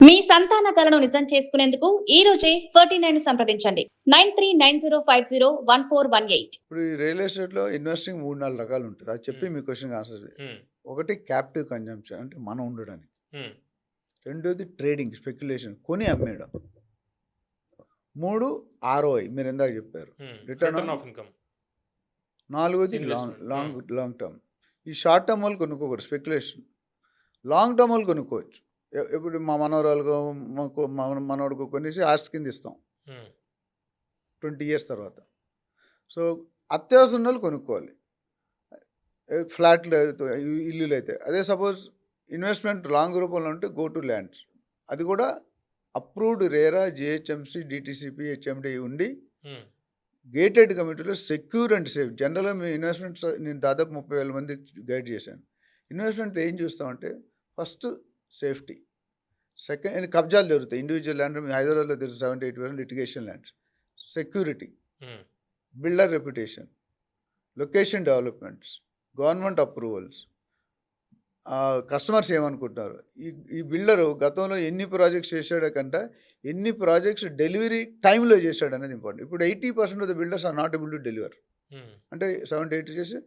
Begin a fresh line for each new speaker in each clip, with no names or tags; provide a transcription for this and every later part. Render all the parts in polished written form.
మీ సంతాన కలను నిజం చేసుకునేందుకు ఈ రోజే 49 సంప్రదించండి 9390501418.
ఇప్పుడు ఈ రియల్ ఎస్టేట్లో ఇన్వెస్టింగ్ 3-4 రకాలు ఉంటుంది. అది చెప్పి మీ క్వశ్చన్కి ఆన్సర్ ఒకటి క్యాప్టివ్ కన్జంప్షన్ అంటే మనం ఉండడానికి, రెండోది ట్రేడింగ్ స్పెక్యులేషన్ కొని అమ్మేయడం, 3 ROI మీరు ఇందాక చెప్పారు రిటర్న్ ఆఫ్ ఇన్కమ్, 4ది లాంగ్ టర్మ్. ఈ షార్ట్ టర్మ్ వాళ్ళు కొనుక్కోకూడదు స్పెక్యులేషన్, లాంగ్ టర్మ్ వాళ్ళు కొనుక్కోవచ్చు. ఇప్పుడు మా మనవరాలకు మనవడికి కొనేసి ఆస్తి కింద ఇస్తాం 20 years తర్వాత. సో అత్యవసరం వాళ్ళు కొనుక్కోవాలి ఫ్లాట్లు ఇల్లులు అయితే. అదే సపోజ్ ఇన్వెస్ట్మెంట్ లాంగ్ రూపంలో ఉంటే గో టు ల్యాండ్స్, అది కూడా approved RERA GHMC DTCP HMD ఉండి గేటెడ్ కమిటీలో సెక్యూర్ అండ్ సేఫ్. జనరల్గా మీ ఇన్వెస్ట్మెంట్స్ నేను దాదాపు 30,000 మంది గైడ్ చేశాను. ఇన్వెస్ట్మెంట్ ఏం చూస్తామంటే ఫస్ట్ సేఫ్టీ, సెకండ్ కబ్జాలు జరుగుతాయి ఇండివిజువల్ ల్యాండ్. హైదరాబాద్లో తెలుసు 70-80% litigation lands. Security, builder reputation, location developments, government approvals, customers ఏమనుకుంటున్నారు, ఈ బిల్డరు గతంలో ఎన్ని ప్రాజెక్ట్స్ చేశాడో కంటే ఎన్ని ప్రాజెక్ట్స్ డెలివరీ టైంలో చేశాడు అనేది ఇంపార్టెంట్. ఇప్పుడు 80% of the builders are not able to deliver. అంటే 70-80 చేసి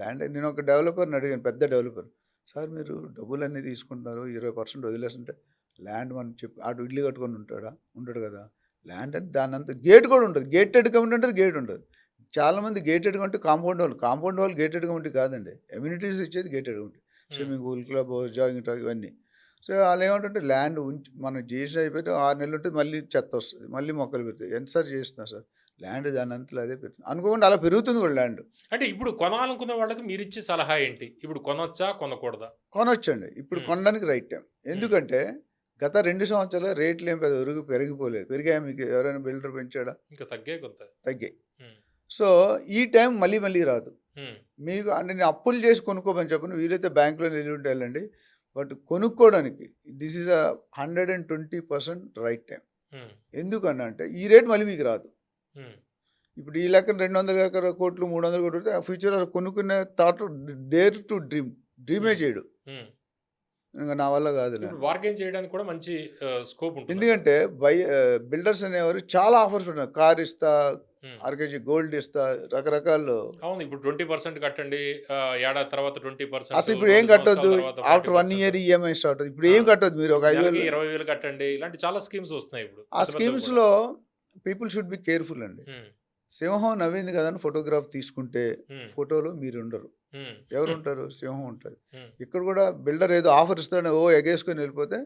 ల్యాండ్. నేను ఒక డెవలపర్ని అడిగాను, పెద్ద డెవలపర్, సార్ మీరు డబ్బులు అన్నీ తీసుకుంటున్నారు 20% వదిలేస్తుంటే ల్యాండ్ మనం చెప్పి అటు ఇల్లు కట్టుకొని ఉంటాడు కదా ల్యాండ్ అంటే దాని అంతా గేట్ కూడా ఉంటుంది. గేటెడ్ కమ్యూనిటీ అంటే గేట్ ఉంటుంది. చాలామంది గేటెడ్ కమ్యూనిటీ కాంపౌండ్ వాళ్ళు గేటెడ్ కమ్యూనిటీ కాదండి, ఎమ్యూనిటీస్ ఇచ్చేది gated community. Swimming pool, club, jogging track ఇవన్నీ. సో వాళ్ళు ఏమంటే ల్యాండ్ మనం చేసి అయిపోతే 6 నెలలు ఉంటుంది, మళ్ళీ చెత్త వస్తుంది, మళ్ళీ మొక్కలు పెడతాయి. ఎంత సార్ చేస్తున్నా సార్ ల్యాండ్ దాని అంతలో అదే పెరుగుతుంది అనుకోకుండా అలా పెరుగుతుంది కూడా ల్యాండ్.
అంటే ఇప్పుడు కొనాలనుకునే వాళ్ళకి మీరు ఇచ్చే సలహా ఏంటి? ఇప్పుడు కొనొచ్చా కొనకూడదా?
కొనొచ్చండి, ఇప్పుడు కొనడానికి రైట్ టైం. ఎందుకంటే గత 2 సంవత్సరాలు రేట్లు ఏం పెరిగిపోలేదు. పెరిగాయి మీకు ఎవరైనా బిల్డర్ పెంచాడా?
ఇంకా తగ్గాయి. సో
ఈ టైం మళ్ళీ రాదు మీకు. అంటే నేను అప్పులు చేసి కొనుక్కోమని చెప్పను, వీలైతే బ్యాంకులో నిలిచి వెళ్ళండి. బట్ కొనుక్కోవడానికి దిస్ ఈజ్ 120% రైట్ టైం. ఎందుకన్నా అంటే ఈ రేట్ మళ్ళీ మీకు రాదు. ఇప్పుడు ఈ లెక్కన 200 కోట్లు 300 కోట్లు ఫ్యూచర్ కొనుక్కునే థాట్ డేర్ టు డ్రీమే చేయడు. ఇంకా నా వల్ల కాదు.
బార్గెన్ చేయడానికి కూడా మంచి స్కోప్ ఉంటుంది.
ఎందుకంటే బిల్డర్స్ అనేవారు చాలా ఆఫర్స్ పెట్టారు. కార్ ఇస్తా, RKG గోల్డ్ ఇస్తా, రకరకాలు.
అవును, ఇప్పుడు 20% కట్టండి, ఏడాది తర్వాత 20%.
అసలు ఇప్పుడు ఏం కట్టొద్దు, ఆఫ్టర్ 1 year EMI స్టార్ట్. ఇప్పుడు ఏం కట్టొద్దు, మీరు ఒక
5,000-20,000 కట్టండి. ఇలాంటి చాలా స్కీమ్స్ వస్తున్నాయి ఇప్పుడు.
ఆ స్కీమ్స్ లో పీపుల్ షుడ్ బి కేర్ఫుల్ అండి. సింహం నవ్వింది కదా అని ఫోటోగ్రాఫ్ తీసుకుంటే ఫోటోలో మీరు ఉండరు. ఎవరు ఉంటారు? సింహం ఉంటుంది. ఇక్కడ కూడా బిల్డర్ ఏదో ఆఫర్ ఇస్తాడని ఎగేసుకొని వెళ్ళిపోతే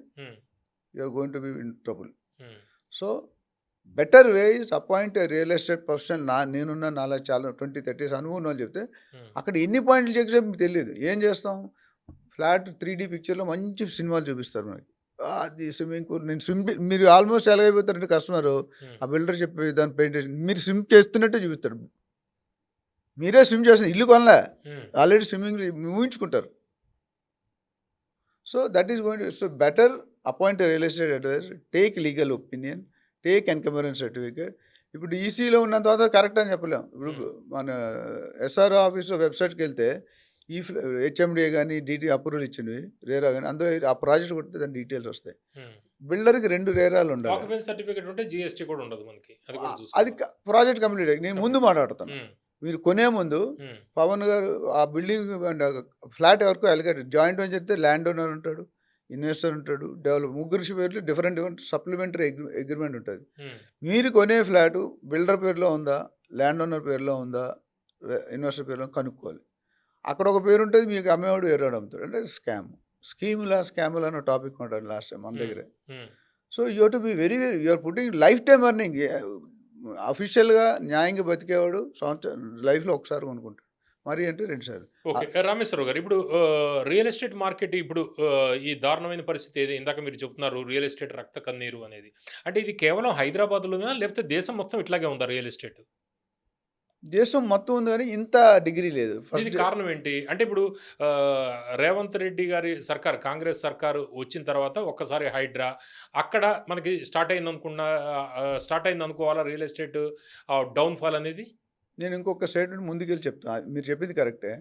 you're going to be in trouble. So better way is appoint real estate professional. నేనున్న నాలా చాలా 20-30 years అనుభవం వాళ్ళు చెప్తే అక్కడ ఎన్ని పాయింట్లు చెక్ చేసి మీకు తెలియదు. ఏం చేస్తాం, ఫ్లాట్ 3D పిక్చర్లో మంచి సినిమాలు చూపిస్తారు మనకి. అది స్విమ్మింగ్ పూల్, నేను మీరు ఆల్మోస్ట్ ఎలాగైపోతారంటే కస్టమర్ ఆ బిల్డర్ చెప్పే దాని పెయింట్ మీరు స్విమ్ చేస్తున్నట్టే చూపిస్తాడు. మీరే స్విమ్ చేస్తున్నారు, ఇల్లు కొనలే, ఆల్రెడీ స్విమ్మింగ్ ఊహించుకుంటారు. So that is going to. So better appoint real estate advisor, take legal opinion, take encumbrance certificate. ఇప్పుడు ఈసీలో ఉన్న తర్వాత కరెక్ట్ అని చెప్పలేం. ఇప్పుడు మన SRO ఆఫీస్లో వెబ్సైట్కి వెళ్తే ఈ HMDA కానీ DT అప్రూవల్ ఇచ్చినవి రేరా కానీ అందులో ఆ ప్రాజెక్ట్ కొడితే దాని డీటెయిల్స్ వస్తాయి. బిల్డర్కి 2 రేరాలు ఉండాలి,
సర్టిఫికేట్ ఉంటే GST కూడా ఉండదు మనకి.
అది ప్రాజెక్ట్ కంప్లీట్. నేను ముందు మాట్లాడుతాను, మీరు కొనే ముందు పవన్ గారు ఆ బిల్డింగ్ ఫ్లాట్ ఎవరికో అలిగేటెడ్ జాయింట్ వెంచర్ అయితే ల్యాండ్ ఓనర్ ఉంటాడు, ఇన్వెస్టర్ ఉంటాడు, ముగ్గురు పేర్లు డిఫరెంట్ సప్లిమెంటరీ అగ్రిమెంట్ ఉంటుంది. మీరు కొనే ఫ్లాటు బిల్డర్ పేరులో ఉందా, ల్యాండ్ ఓనర్ పేరులో ఉందా, ఇన్వెస్టర్ పేరులో కనుక్కోవాలి. అక్కడ ఒక పేరు ఉంటుంది, మీకు అమ్మేవాడు వేరేవాడు అమ్ముతాడు. అంటే స్కాములు అన్న టాపిక్ ఉంటాడు లాస్ట్ టైం మన దగ్గర. So you to be very you're putting lifetime earning. అఫీషియల్గా న్యాయంగా బతికేవాడు సంవత్సరం లైఫ్లో ఒకసారి కొనుక్కుంటాడు, మరి అంటే 2 సార్లు.
ఓకే, రామేశ్వరరావు గారు, ఇప్పుడు రియల్ ఎస్టేట్ మార్కెట్ ఇప్పుడు ఈ దారుణమైన పరిస్థితి ఏది ఇందాక మీరు చెప్తున్నారు, రియల్ ఎస్టేట్ రక్త కన్నీరు అనేది. అంటే ఇది కేవలం హైదరాబాద్లోనా లేకపోతే దేశం మొత్తం ఇట్లాగే ఉందా రియల్ ఎస్టేట్?
దేశం మొత్తం ఉంది కానీ ఇంత డిగ్రీ లేదు.
దీనికి కారణం ఏంటి అంటే ఇప్పుడు రేవంత్ రెడ్డి గారి సర్కార్, కాంగ్రెస్ సర్కారు వచ్చిన తర్వాత ఒక్కసారి హైడ్రా అక్కడ మనకి స్టార్ట్ అయింది అనుకోవాలా రియల్ ఎస్టేట్ డౌన్ఫాల్ అనేది?
నేను ఇంకొక స్టేట్మెంట్ ముందుకెళ్ళి చెప్తాను, మీరు చెప్పింది కరెక్టే.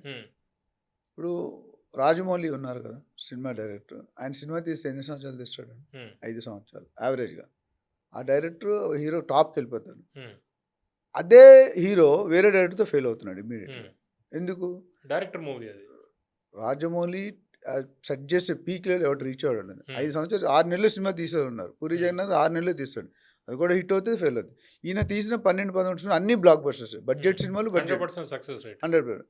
ఇప్పుడు రాజమౌళి ఉన్నారు కదా సినిమా డైరెక్టర్, ఆయన సినిమా తీస్తే ఎన్ని సంవత్సరాలు తీస్తాడు? 5 సంవత్సరాలు యావరేజ్గా. ఆ డైరెక్టర్ హీరో టాప్కి వెళ్ళిపోతాడు. అదే హీరో వేరే డైరెక్టర్తో ఫెయిల్ అవుతున్నాడు ఇమ్మీడియట్గా. ఎందుకు?
డైరెక్టర్ మూవీ అది.
రాజమౌళి సెట్ చేసే పీక్ లెవెల్ ఎవరు రీచ్ అవ్వడం. 5 సంవత్సరాలు 6 నెలలు సినిమా తీసేది ఉన్నారు. పూరి జగన్నాథ్ 6 నెలలు తీస్తాడు, అది కూడా హిట్ అవుతుంది, ఫెయిల్ అవుతుంది. ఈయన తీసిన 12-13 సినిమా అన్ని బ్లాక్ బస్టర్స్, బడ్జెట్ సినిమాలు,
100% సక్సెస్ రేట్.
100%.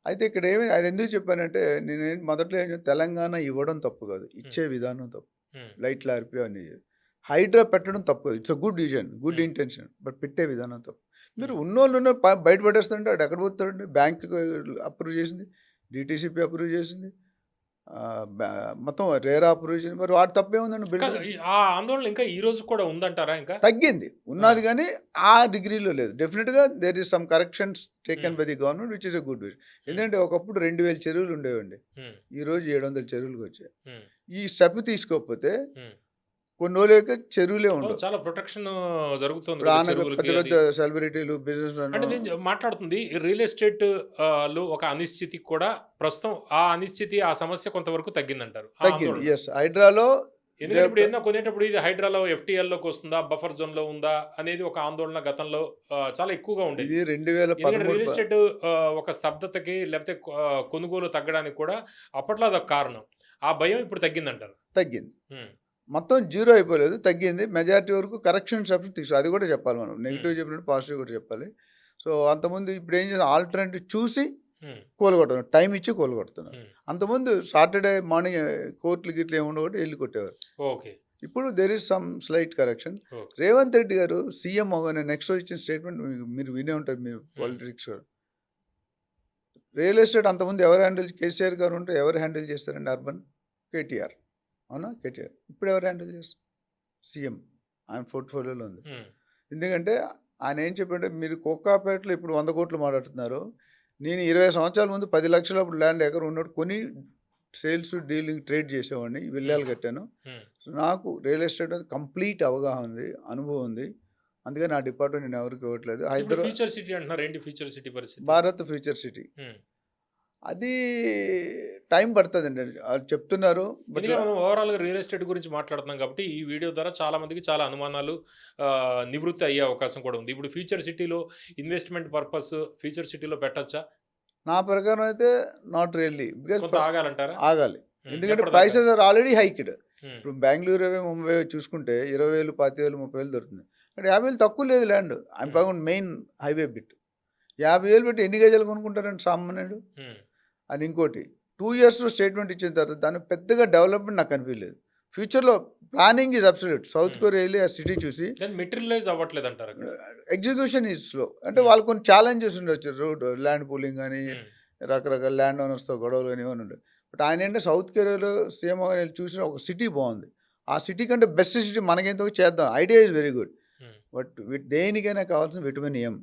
అయితే ఇక్కడ అది ఎందుకు చెప్పానంటే, నేను మొదట్లో ఏం తెలంగాణ ఇవ్వడం తప్పు కాదు, ఇచ్చే విధానం తప్పు. లైట్లు ఆర్పి అని హైడ్రా పెట్టడం తప్పు కాదు, it's a good vision, good intention, but పెట్టే విధానం తప్పు. మీరు ఉన్నోళ్ళు బయట పడేస్తుంటే అటు ఎక్కడ పోతాడండి? బ్యాంక్ అప్రూవ్ చేసింది, డిటీసీపీ అప్రూవ్ చేసింది, మొత్తం రేరా అప్రూవ్ చేసింది, మరి వాటి తప్పే ఉందండి? బిల్డ్
ఆ ఆందోళన ఇంకా ఈ రోజు కూడా ఉందంటారా? ఇంకా
తగ్గింది, ఉన్నది కానీ ఆ డిగ్రీలో లేదు. డెఫినెట్గా there is some corrections taken by the government which is a good విషయం. ఎందుకంటే ఒకప్పుడు 2000 చెరువులు ఉండేవండి, ఈరోజు 700 చెరువులకు వచ్చాయి. ఈ స్టెప్ తీసుకోకపోతే కొన్ని రోజులకి చెరువులే ఉండవు.
చాలా ప్రొటెక్షన్ జరుగుతుంది.
పెద్ద పెద్ద సెలబ్రిటీలు, బిజినెస్
అంటే నేను మాట్లాడుతుంది రియల్ ఎస్టేట్ లో ఒక అనిశ్చితి కూడా ప్రస్తుతం ఆ అనిశ్చితి ఆ సమస్య కొంతవరకు తగ్గిందంటారు.
తగ్గింది. ఎస్, హైడ్రాలో
ఎందుకంటే ఇప్పుడు ఏదైనా కొనేటప్పుడు ఇది హైడ్రాలో FTL లోకి వస్తుందా, బఫర్ జోన్ లో ఉందా అనేది ఒక ఆందోళన గతంలో చాలా ఎక్కువగా ఉండేది.
ఇది 2013
రియల్ ఎస్టేట్ ఒక స్తబ్దతకి లేకపోతే కొనుగోలు తగ్గడానికి కూడా అప్పట్లో అదొక కారణం. ఆ భయం ఇప్పుడు తగ్గిందంటారు.
తగ్గింది, మొత్తం జీరో అయిపోలేదు, తగ్గింది. మెజారిటీ వరకు కరెక్షన్ స్టెప్స్ తీసు, అది కూడా చెప్పాలి మనం. నెగిటివ్ చెప్పినట్టు పాజిటివ్ కూడా చెప్పాలి. సో అంతకుముందు ఇప్పుడు ఏం చేసిన ఆల్టర్నేటివ్ చూసి కోలుకొడుతున్నారు, టైం ఇచ్చి కోలుకొడుతున్నారు. అంతకుముందు సాటర్డే మార్నింగ్ కోర్టులు గిట్లు ఏముండవు కూడా వెళ్ళి కొట్టేవారు.
ఓకే,
ఇప్పుడు there is some slight correction. Revanth Reddy గారు సీఎం అవగానే నెక్స్ట్ ఇచ్చిన స్టేట్మెంట్ మీరు వినే ఉంటుంది, మీరు పాలిటిక్స్. రియల్ ఎస్టేట్ అంతకుముందు ఎవరు హ్యాండిల్, కేసీఆర్ గారు ఉంటే ఎవరు హ్యాండిల్ చేస్తారండి? అర్బన్ కేటీఆర్, అవునా? కేటీఆర్. ఇప్పుడు ఎవరు హ్యాండిల్ చేస్తారు? సీఎం, ఆయన పోర్ట్ఫోలియోలో ఉంది. ఎందుకంటే ఆయన ఏం చెప్పంటే, మీరు కోకాపేటలో ఇప్పుడు 100 కోట్లు మాట్లాడుతున్నారు, నేను 20 సంవత్సరాల ముందు 10 లక్షల అప్పుడు ల్యాండ్ ఎకర్ ఉన్నట్టు కొని సేల్స్ డీలింగ్ ట్రేడ్ చేసేవాడిని, విల్లాలు కట్టాను. నాకు రియల్ ఎస్టేట్ కంప్లీట్ అవగాహన ఉంది, అనుభవం ఉంది, అందుకని నా డిపార్ట్మెంట్ నేను ఎవరికి ఇవ్వట్లేదు. హైదరాబాద్
ఫ్యూచర్ సిటీ అంటున్నారు, ఏంటి ఫ్యూచర్ సిటీ పరిస్థితి?
భారత్ ఫ్యూచర్ సిటీ, అది టైం పడుతుందండి, అది చెప్తున్నారు.
మనం ఓవరాల్గా రియల్ ఎస్టేట్ గురించి మాట్లాడుతున్నాం కాబట్టి ఈ వీడియో ద్వారా చాలా మందికి చాలా అనుమానాలు నివృత్తి అయ్యే అవకాశం కూడా ఉంది. ఇప్పుడు ఫ్యూచర్ సిటీలో ఇన్వెస్ట్మెంట్ పర్పస్ ఫ్యూచర్ సిటీలో పెట్టచ్చా?
నా ప్రకారం అయితే నాట్ రియల్లీ, బికాస్
ఆగాలంటారా?
ఆగాలి, ఎందుకంటే ప్రైసెస్ ఆర్ ఆల్రెడీ హైక్డ్. ఇప్పుడు బెంగళూరు, ముంబై చూసుకుంటే 20,000, 25,000, 30,000 దొరుకుతుంది. అక్కడ 50,000 తక్కువ లేదు ల్యాండ్. ఆయన ప్రకారం మెయిన్ హైవే బిట్ 50,000 పెట్టి ఎన్ని గజాలు కొనుక్కుంటారండి సామాన్యుడు? అని ఇంకోటి 2 yearsలో స్టేట్మెంట్ ఇచ్చిన తర్వాత దాని పెద్దగా డెవలప్మెంట్ నాకు అనిపించలేదు. ఫ్యూచర్లో planning is absolute. South Korea వెళ్ళి ఆ సిటీ చూసి
మెటీరియలైజ్ అవ్వట్లేదు అంటారు,
ఎగ్జిక్యూషన్ ఈజ్ స్లో. అంటే వాళ్ళు కొన్ని ఛాలెంజెస్ ఉండొచ్చు, రోడ్ ల్యాండ్ పూలింగ్ కానీ రకరకాల ల్యాండ్ ఓనర్స్తో గొడవలు కానీ ఏమైనా ఉండదు. బట్ ఆయన ఏంటంటే సౌత్ కొరియాలో సీఎం వెళ్ళి చూసిన ఒక సిటీ బాగుంది, ఆ సిటీ కంటే బెస్ట్ సిటీ మనకెంతో చేద్దాం, idea is very good. But దేనికైనా కావాల్సిన విటమిన్ M.